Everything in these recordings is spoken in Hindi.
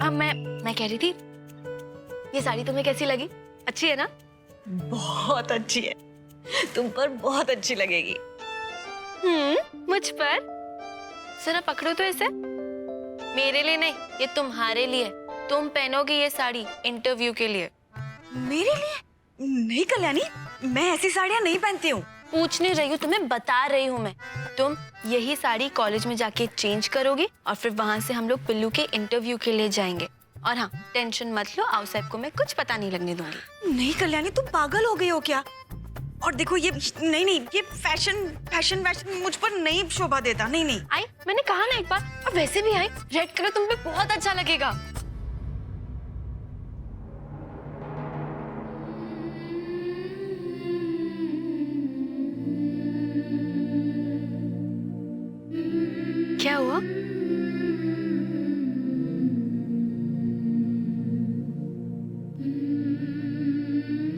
अब मैं कह रही थी, ये साड़ी तुम्हें कैसी लगी? अच्छी है ना? बहुत अच्छी है, तुम पर बहुत अच्छी लगेगी। मुझ पर? जरा पकड़ो तो इसे। मेरे लिए नहीं, ये तुम्हारे लिए। तुम पहनोगी ये साड़ी इंटरव्यू के लिए। मेरे लिए? नहीं कल्याणी, मैं ऐसी साड़ियाँ नहीं पहनती हूँ। पूछ नहीं रही हूँ, तुम्हें बता रही हूँ मैं। तुम यही साड़ी कॉलेज में जाके चेंज करोगी और फिर वहां से हम लोग पिल्लू के इंटरव्यू के लिए जाएंगे। और हाँ, टेंशन मत लो, आउटसाइड को मैं कुछ पता नहीं लगने दूंगी। नहीं कल्याणी, तुम पागल हो गई हो क्या? और देखो ये नहीं, ये फैशन मुझ पर नहीं शोभा देता। नहीं। आई, मैंने कहा ना एक बार। और वैसे भी आई, रेड कलर तुम पे बहुत अच्छा लगेगा। क्या हुआ?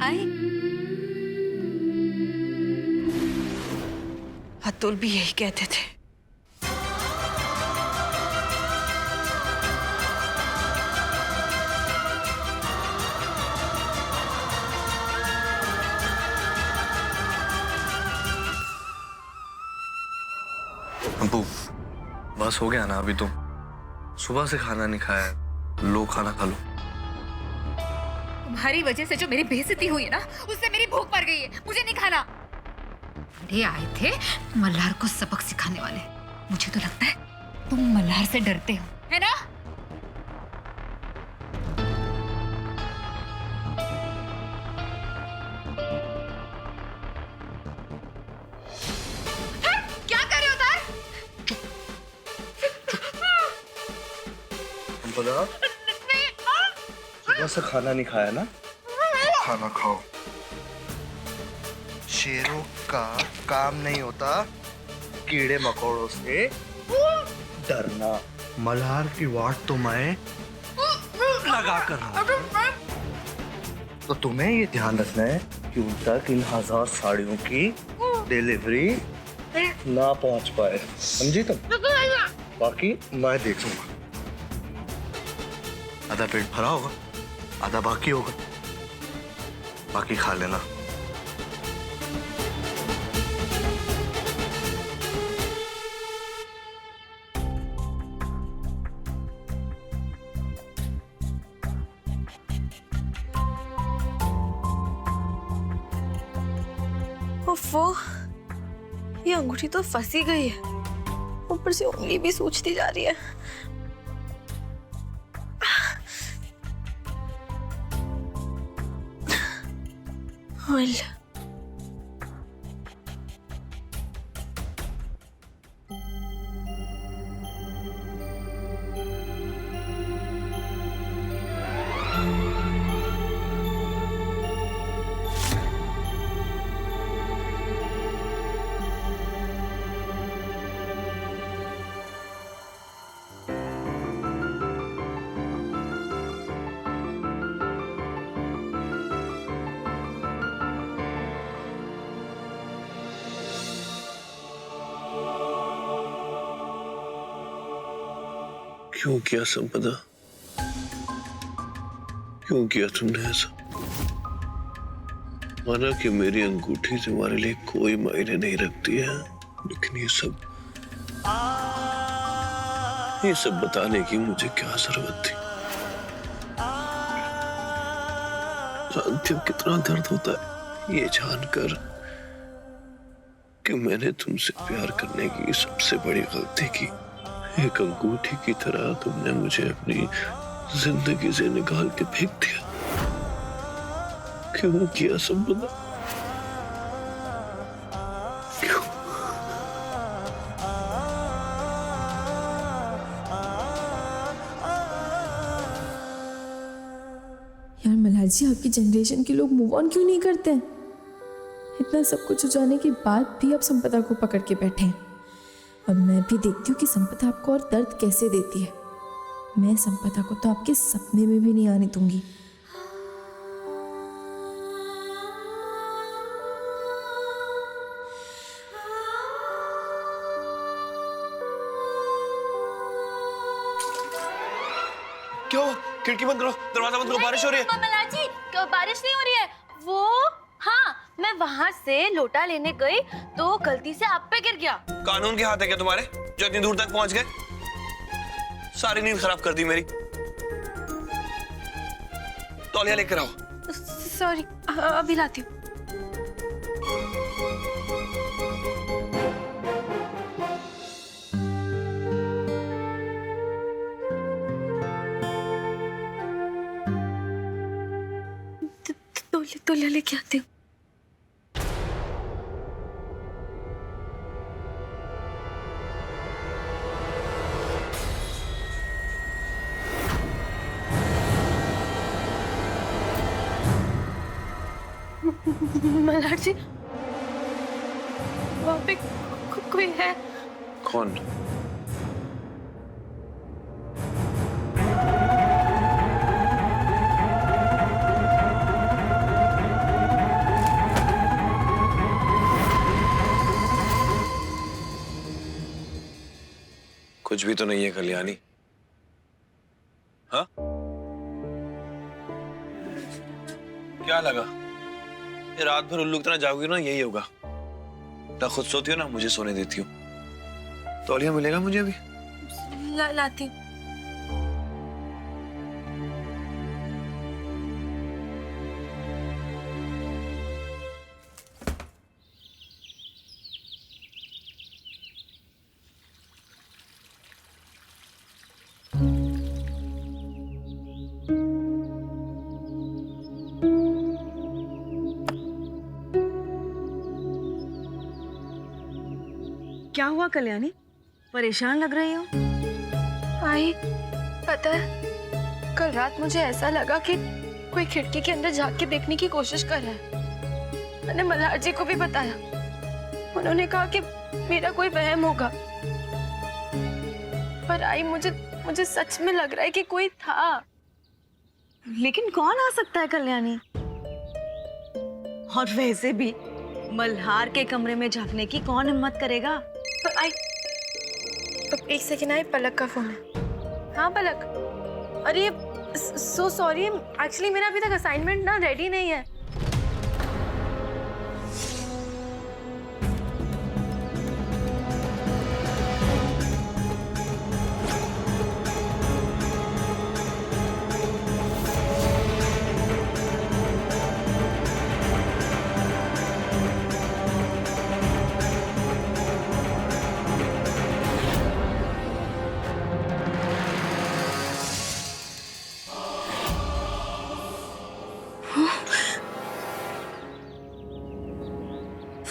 आई, अतुल भी यही कहते थे। अबू, बस हो गया ना अभी तुम? सुबह से खाना नहीं खाया है, लो खाना खा लो। तुम्हारी वजह से जो मेरी बेइज्जती हुई है ना, उससे मेरी भूख मर गई है। मुझे नहीं खाना। अरे आए थे मल्हार को सबक सिखाने वाले। मुझे तो लगता है तुम मल्हार से डरते हो, है ना? क्या कर रहे हो तार? संपदा, सुबह से खाना नहीं खाया ना? खाना खाओ। शेरों का काम नहीं होता कीड़े मकोड़ों से डरना। मल्हार की वाट तो मैं लगा कर रहा हूं। तो तुम्हें ये ध्यान रखना है कि उन तक इन 1000 साड़ियों की डिलीवरी ना पहुंच पाए, समझी तुम? बाकी मैं देखूंगा। आधा पेट भरा होगा, आधा बाकी होगा, बाकी खा लेना। ओफो, ये अंगूठी तो फंसी गई है, ऊपर से उंगली भी सूजती जा रही है। Well. क्यों किया संपदा? क्यों किया तुमने ऐसा? माना कि मेरी अंगूठी तुम्हारे लिए कोई मायने नहीं रखती है, लेकिन ये सब बताने की मुझे क्या जरूरत थी? जानती हो कितना दर्द होता है ये जानकर कि मैंने तुमसे प्यार करने की सबसे बड़ी गलती की। एक अंगूठी की तरह तुमने मुझे अपनी जिंदगी से निकाल के फेंक दिया। क्यों किया संपदा? क्यों? यार मल्हार जी, आपकी जनरेशन के लोग मूव ऑन क्यों नहीं करते हैं? इतना सब कुछ हो जाने के बाद भी आप संपदा को पकड़ के बैठे हैं। अब मैं भी देखती हूँ कि संपदा आपको और दर्द कैसे देती है। मैं संपदा को तो आपके सपने में भी नहीं आने दूंगी। क्या हुआ? खिड़की बंद करो, दरवाजा बंद करो, बारिश हो रही है। मल्हार जी, बारिश नहीं हो रही है। वो हाँ, मैं वहां से लोटा लेने गई तो गलती से आप पे गिर गया। कानून के हाथ है क्या तुम्हारे, जो इतनी दूर तक पहुंच गए? सारी नींद खराब कर दी मेरी। तौलिया लेकर आओ। सॉरी, अभी लाती हूँ। तौलिया लेके आती हूँ। मल्हार जी, वहाँ पे कोई है? कौन? कुछ भी तो नहीं है कल्याणी। हाँ, क्या लगा? ये रात भर उल्लू की तरह जागोगी ना, यही होगा। ना खुद सोती हो ना मुझे सोने देती हो। तौलिया मिलेगा मुझे अभी? लाती हूँ। क्या हुआ कल्याणी, परेशान लग रही हो? आई, पता है कल रात मुझे ऐसा लगा कि कोई खिड़की के अंदर झांक के देखने की कोशिश कर रहा है। मैंने मल्हार जी को भी बताया। उन्होंने कहा कि मेरा कोई वहम होगा, पर आई मुझे सच में लग रहा है कि कोई था। लेकिन कौन आ सकता है कल्याणी? और वैसे भी मल्हार के कमरे में झांकने की कौन हिम्मत करेगा? पर आई, एक सेकेंड, आई पलक का फोन है। हाँ पलक, अरे सो सॉरी, एक्चुअली मेरा अभी तक असाइनमेंट ना रेडी नहीं है।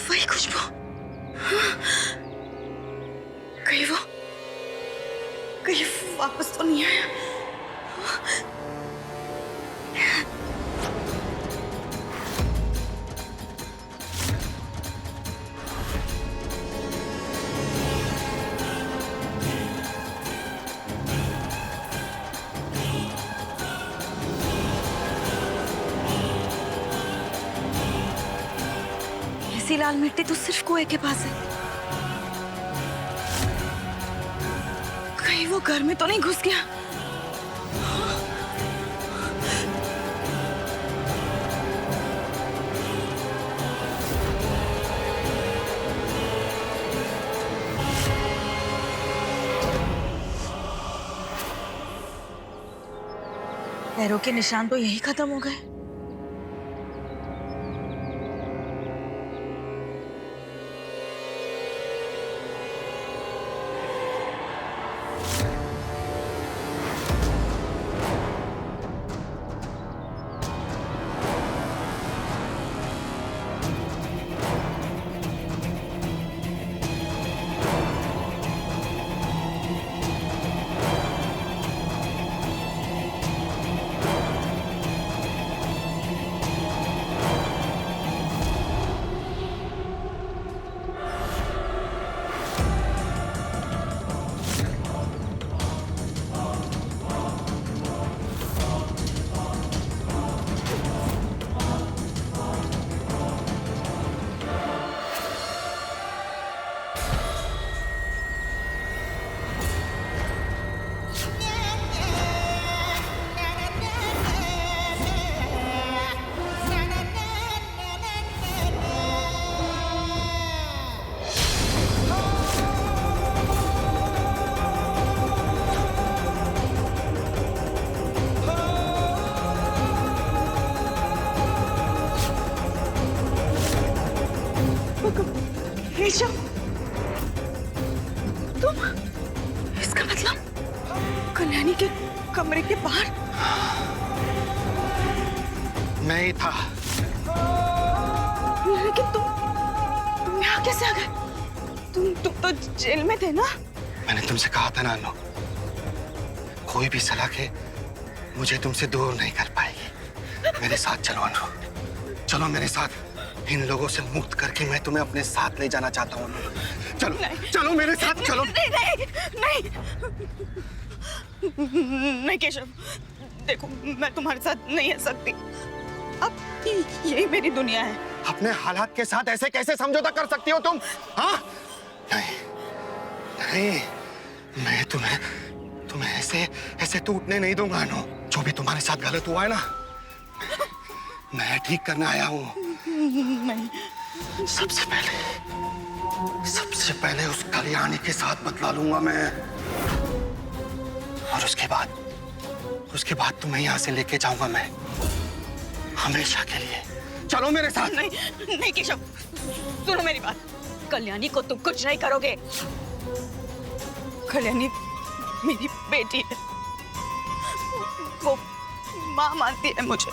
वही खुशबू, कहीं वापस तो नहीं आया? ऐसी लाल मिट्टी तो सिर्फ कुएं के पास है। कहीं वो घर में तो नहीं घुस गया? पैरों के निशान तो यही खत्म हो गए। कल्याणी के कमरे के बाहर मैं ही था। लेकिन तुम यहाँ कैसे आ गए? तुम तो जेल में थे ना? मैंने तुमसे कहा था ना अनु, कोई भी सलाह के मुझे तुमसे दूर नहीं कर पाएगी। मेरे साथ चलो अनु, चलो मेरे साथ। इन लोगों से मुक्त करके मैं तुम्हें अपने साथ ले जाना चाहता हूँ अनु। चलो चलो मेरे साथ चलो। नहीं नहीं नहीं नहीं केशव, देखो मैं तुम्हारे साथ नहीं रह सकती। अब यही मेरी दुनिया है। अपने हालात के साथ ऐसे कैसे समझौता कर सकती हो तुम? हाँ नहीं नहीं, मैं तुम्हें ऐसे टूटने नहीं दूंगा अनु। जो भी तुम्हारे साथ गलत हुआ है ना, मैं ठीक करने आया हूँ। नहीं, सबसे पहले उस कल्याणी के साथ बदला लूंगा मैं, और उसके बाद तुम्हें यहाँ से लेके जाऊंगा मैं, हमेशा के लिए। चलो मेरे साथ। नहीं नहीं केशव, सुनो मेरी बात। कल्याणी को तुम कुछ नहीं करोगे। कल्याणी मेरी बेटी है, वो माँ मानती है मुझे।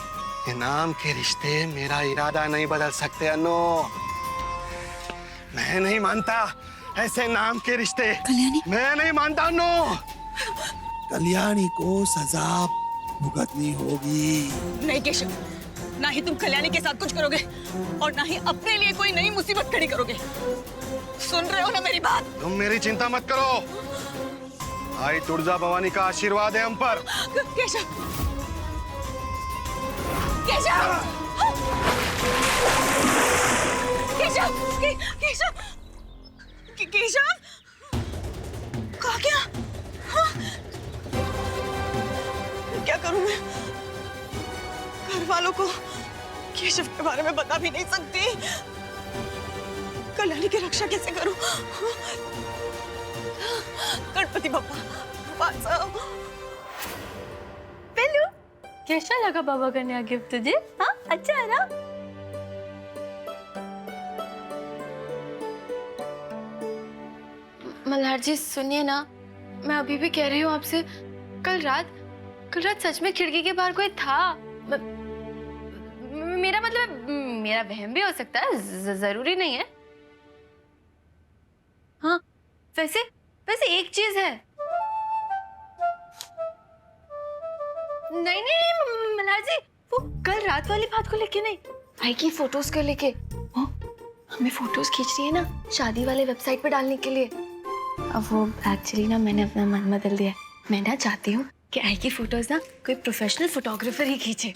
इनाम के रिश्ते मेरा इरादा नहीं बदल सकते अनु। मैं नहीं मानता ऐसे नाम के रिश्ते। कल्याणी, मैं नहीं मानता अनु। कल्याणी को सजा भुगतनी होगी। नहीं केशव, ना ही तुम कल्याणी के साथ कुछ करोगे और ना ही अपने लिए कोई नई मुसीबत खड़ी करोगे। सुन रहे हो ना मेरी बात? तुम मेरी चिंता मत करो, आई तुळजा भवानी का आशीर्वाद है हम पर। केशव, केशव, केशव, केशव, केशव, कहा क्या? हाँ? क्या करूं मैं? घर वालों को केशव के बारे में बता भी नहीं सकती। कल्याणी की रक्षा कैसे करूं? गणपति बप्पा वाचव। पिल्लू, कैसा लगा बाबा का नया गिफ्ट तुझे? हाँ, अच्छा है ना? मल्हार जी सुनिए ना, मैं अभी भी कह रही हूँ आपसे, कल रात सच में खिड़की के बाहर कोई था। मेरा मतलब मेरा वहम भी हो सकता है, जरूरी नहीं है। हाँ, वैसे एक चीज है। नहीं मल्हार जी, वो कल रात वाली बात को लेके नहीं, भाई की फोटोज को लेके। हमें फोटोज खींचनी है ना शादी वाले वेबसाइट पे डालने के लिए। अब वो एक्चुअली ना मैंने अपना मन बदल दिया। मैं ना चाहती हूँ कि आई की फोटोज ना कोई प्रोफेशनल फोटोग्राफर ही खींचे।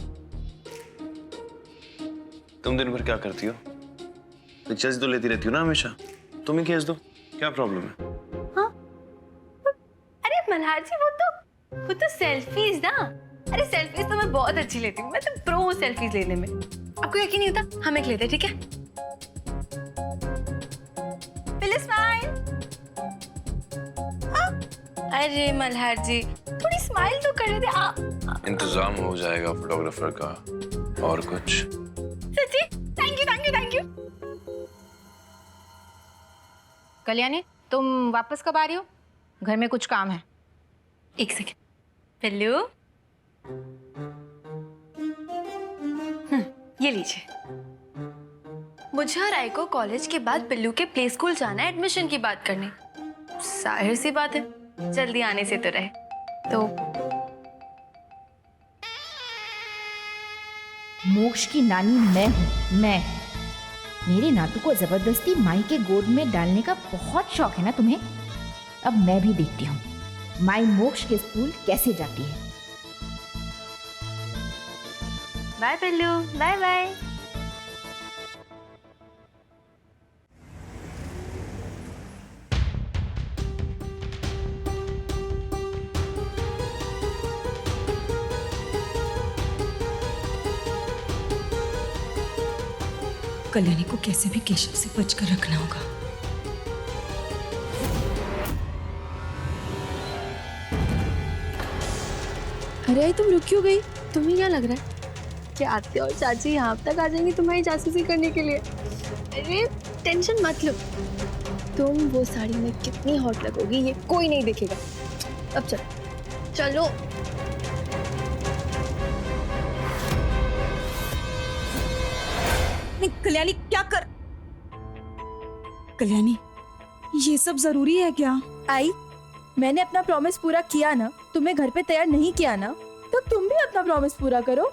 तुम दिन भर क्या करती हो? पिक्चर्स तो लेती रहती हो ना हमेशा, तुम ही खींच दो, क्या प्रॉब्लम है? हाँ? अरे मल्हार जी, वो तो सेल्फीज ना। अरे सेल्फीज तो मैं बहुत अच्छी लेती हूँ, मैं तो प्रो हूँ सेल्फीज लेने में। आपको यकीन नहीं होता, हम एक लेते, ठीक है? पहले स्माइल। हाँ? अरे मल्हार जी, थोड़ी स्माइल तो कर दे आप। इंतजाम हो जाएगा फोटोग्राफर का, और कुछ? सच्ची? Thank you. कल्याणी, तुम वापस कब आ रही हो? घर में कुछ काम है। एक सेकेंड। पिल्लू, ये लीजिए। मुझे और आई को कॉलेज के बाद पिल्लू के प्ले स्कूल जाना है एडमिशन की बात करने। जाहिर सी बात है, जल्दी आने से तो रहे। तो मोक्ष की नानी मैं हूँ, मैं। मेरे नातू को जबरदस्ती माई के गोद में डालने का बहुत शौक है ना तुम्हें? अब मैं भी देखती हूँ माई मोक्ष के स्कूल कैसे जाती है। बाय पिल्लू, बाय बाय। कल्याणी को कैसे भी केशव से बचकर रखना होगा। अरे आई, तुम रुक क्यों गई? तुम्हें क्या लग रहा है कि आते और चाची यहाँ तक आ जाएंगी तुम्हारी जासूसी करने के लिए? अरे टेंशन मत लो, तुम वो साड़ी में कितनी हॉट लगोगी ये कोई नहीं देखेगा। अब चलो। चलो। नहीं कल्याणी, क्या कर, कल्याणी ये सब जरूरी है क्या? आई, मैंने अपना प्रॉमिस पूरा किया ना, तुम्हें घर पे तैयार नहीं किया ना, तो तुम भी अपना प्रॉमिस पूरा करो।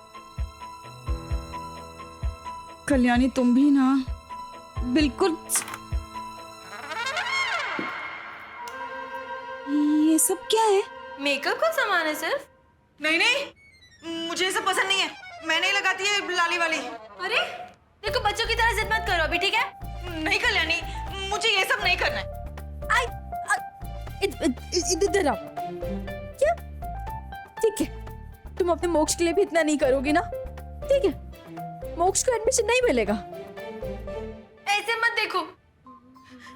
कल्याणी तुम भी ना बिल्कुल। ये सब क्या है? मेकअप का सामान है सिर्फ। नहीं नहीं, मुझे ये सब पसंद नहीं है, मैं नहीं लगाती है लाली वाली। अरे देखो, बच्चों की तरह जिद मत करो अभी, ठीक है? नहीं कल्याणी, मुझे ये सब नहीं करना है। इधर आओ। क्या? ठीक है, तुम अपने मोक्ष के लिए भी इतना नहीं करोगी ना, ठीक है? मोक्ष को एडमिशन नहीं मिलेगा। ऐसे मत देखो,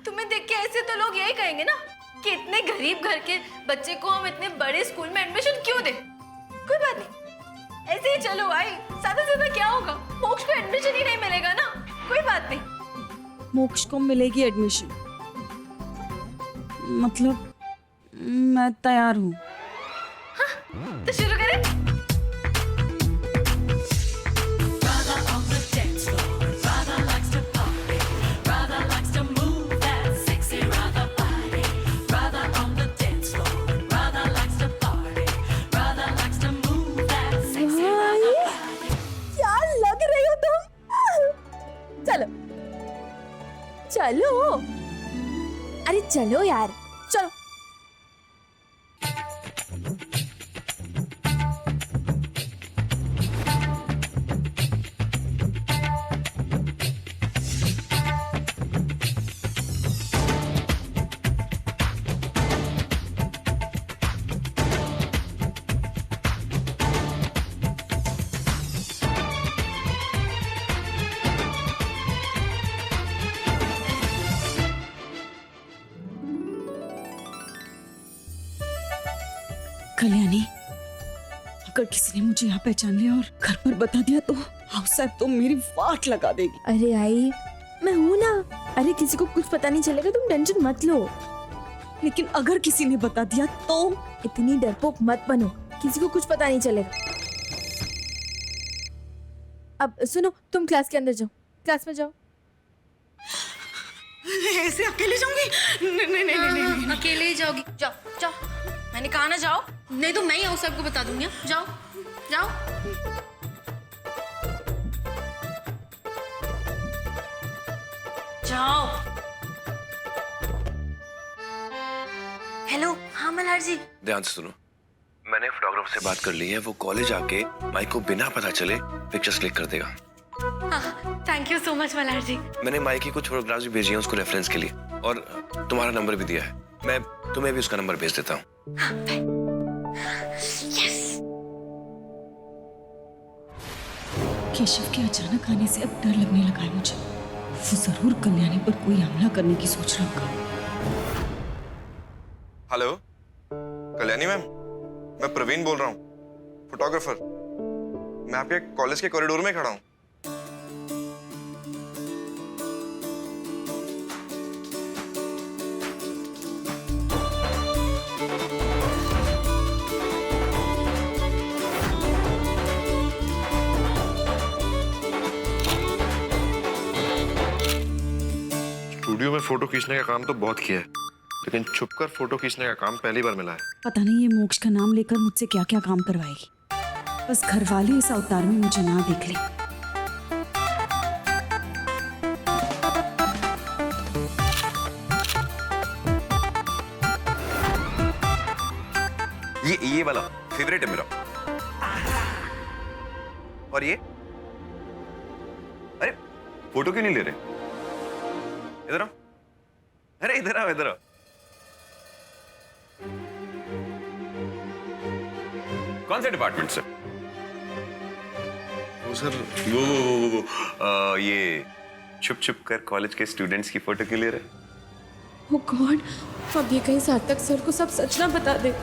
तुम्हें देख के ऐसे तो लोग यही कहेंगे ना कि इतने गरीब घर के बच्चे को हम इतने बड़े स्कूल में एडमिशन क्यों दें? कोई बात नहीं, ऐसे ही चलो आई, ज्यादा से ज्यादा क्या होगा? मोक्ष को एडमिशन ही नहीं मिलेगा ना, कोई बात नहीं। मोक्ष को मिलेगी एडमिशन, मतलब मैं तैयार हूँ। तो शुरू करें? क्या लग रही हो तुम? चलो चलो, अरे चलो यार, चलो। कल्याणी, अगर किसी ने मुझे यहाँ पहचान लिया और घर पर बता दिया तो हाउस साहब तो मेरी वाट लगा देगी। अरे आई, मैं हूं ना। अरे किसी को कुछ पता नहीं चलेगा, तुम टेंशन मत लो। लेकिन अगर किसी ने बता दिया तो? इतनी डरपोक मत बनो, किसी को कुछ पता नहीं चलेगा। अब सुनो, तुम क्लास के अंदर जाओ, क्लास में जाओ। ऐसे अकेले जाऊंगी? नहीं नहीं नहीं नहीं, नहीं। अकेले ही जाओगी? जाओ जाओ, मैंने कहा ना जाओ, नहीं तो मैं ही हाउस साहब को बता दूंगी। जाओ जाओ। जाओ। हेलो, हाँ मल्हार जी। ध्यान से सुनो, मैंने फोटोग्राफर से बात कर ली है, वो कॉलेज आके माइक को बिना पता चले पिक्चर्स क्लिक कर देगा। हाँ, thank you so much Malhar ji. मैंने माइक की कुछ फोटोग्राफ्स भी भेजी हैं उसको रेफरेंस के लिए, और तुम्हारा नंबर भी दिया है, मैं तुम्हें भी उसका नंबर भेज देता हूँ। केशव के अचानक आने से अब डर लगने लगा है मुझे। वो जरूर कल्याणी पर कोई हमला करने की सोच रहा होगा। हेलो कल्याणी मैम, मैं प्रवीण बोल रहा हूँ, फोटोग्राफर। मैं आपके कॉलेज के कॉरिडोर में खड़ा हूँ। स्टूडियो में फोटो खींचने का काम तो बहुत किया है, लेकिन छुपकर फोटो खींचने का काम पहली बार मिला है। पता नहीं ये मोक्ष का नाम लेकर मुझसे क्या क्या काम करवाएगी। बस घर वाले इस अवतार में मुझे ना देख ले। ये वाला फेवरेट है मेरा। और ये, अरे फोटो क्यों नहीं ले रहे? इधर आओ, अरे इधर आओ, इधर आओ। कौन से डिपार्टमेंट से? वो सर, वो ये छुप छुप कर कॉलेज के स्टूडेंट्स की फोटो क्यों ले रहे? ओह गॉड, अब ये कहीं सार्थक सर को सब सच ना बता दे।